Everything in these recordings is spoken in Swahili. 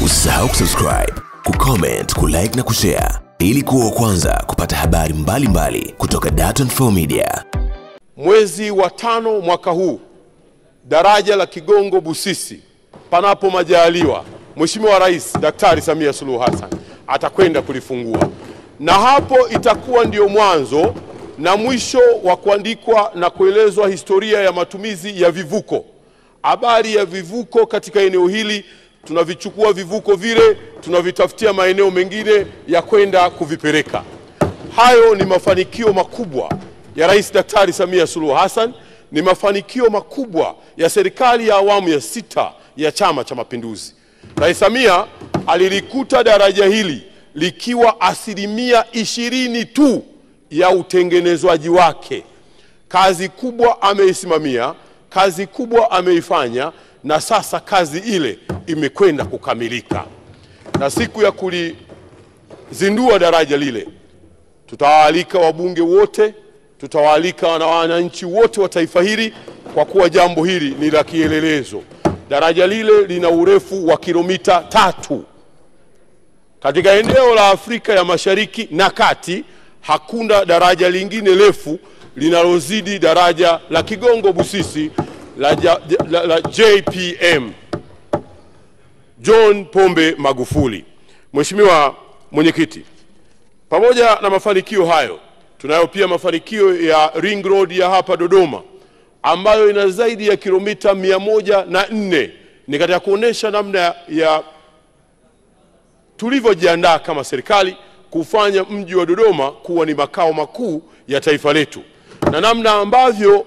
Usisahau kusubscribe, kucomment, kulike na kushare ili kuwa wa kwanza kupata habari mbalimbali kutoka Dar24 Media. Mwezi wa 5 mwaka huu, daraja la Kigongo Busisi, panapo majaliwa, Mheshimiwa Rais Daktari Samia Suluhu Hassan atakwenda kulifungua. Na hapo itakuwa ndio mwanzo na mwisho wa kuandikwa na kuelezwa historia ya matumizi ya vivuko. Habari ya vivuko katika eneo hili, tunavichukua vivuko vile, tunavitafutia maeneo mengine ya kwenda kuvipeleka. Hayo ni mafanikio makubwa ya Rais Daktari Samia Suluhu Hassan, ni mafanikio makubwa ya serikali ya awamu ya 6 ya Chama cha Mapinduzi. Rais Samia alilikuta daraja hili likiwa 20% tu ya utengenezwaji wake. Kazi kubwa ameisimamia, kazi kubwa ameifanya, na sasa kazi ile imekwenda kukamilika. Na siku ya kulizindua daraja lile, tutawaalika wabunge wote, tutawaalika na wananchi wote wa taifa hili, kwa kuwa jambo hili ni la kielelezo. Daraja lile lina urefu wa kilomita 3. Katika eneo la Afrika ya Mashariki na Kati, hakuna daraja lingine refu linalozidi daraja la Kigongo Busisi la JPM, John Pombe Magufuli. Mheshimiwa Mwenyekiti, pamoja na mafanikio hayo, tunayo pia mafanikio ya Ring Road ya hapa Dodoma, ambayo ina zaidi ya kilomita 104. Ni katika kuonesha namna ya tulivyojiandaa kama serikali kufanya mji wa Dodoma kuwa ni makao makuu ya taifa letu, na namna ambavyo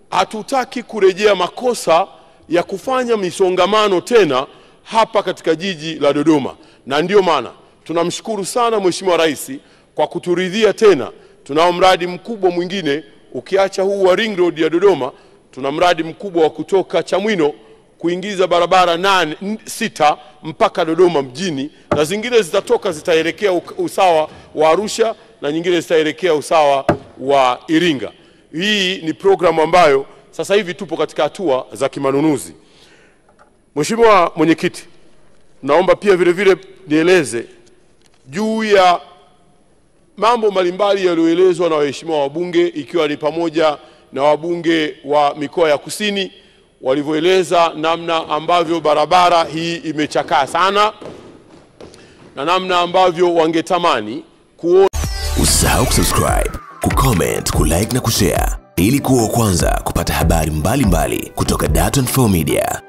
hatutaki kurejea makosa ya kufanya misongamano tena hapa katika jiji la Dodoma. Na ndio maana tunamshukuru sana Mheshimiwa Rais kwa kuturidhia tena. Tunao mradi mkubwa mwingine, ukiacha huu wa Ring Road ya Dodoma, tuna mradi mkubwa wa kutoka Chamwino kuingiza barabara 6 mpaka Dodoma mjini, na zingine zitatoka zitaelekea usawa wa Arusha na nyingine zitaelekea usawa wa Iringa. Hii ni programu ambayo sasa hivi tupo katika hatua za kimanunuzi. Mheshimiwa Mwenyekiti, naomba pia vile vile nieleze juu ya mambo mbalimbali yaliyoelezwa na waheshimiwa wabunge, ikiwa ni pamoja na wabunge wa mikoa ya kusini walivyoeleza namna ambavyo barabara hii imechakaa sana na namna ambavyo wangetamani kuona. Usisahau kusubscribe, kucomment, kulike na kushare ili kuwa wa kwanza kupata habari mbalimbali kutoka Dar24 Media.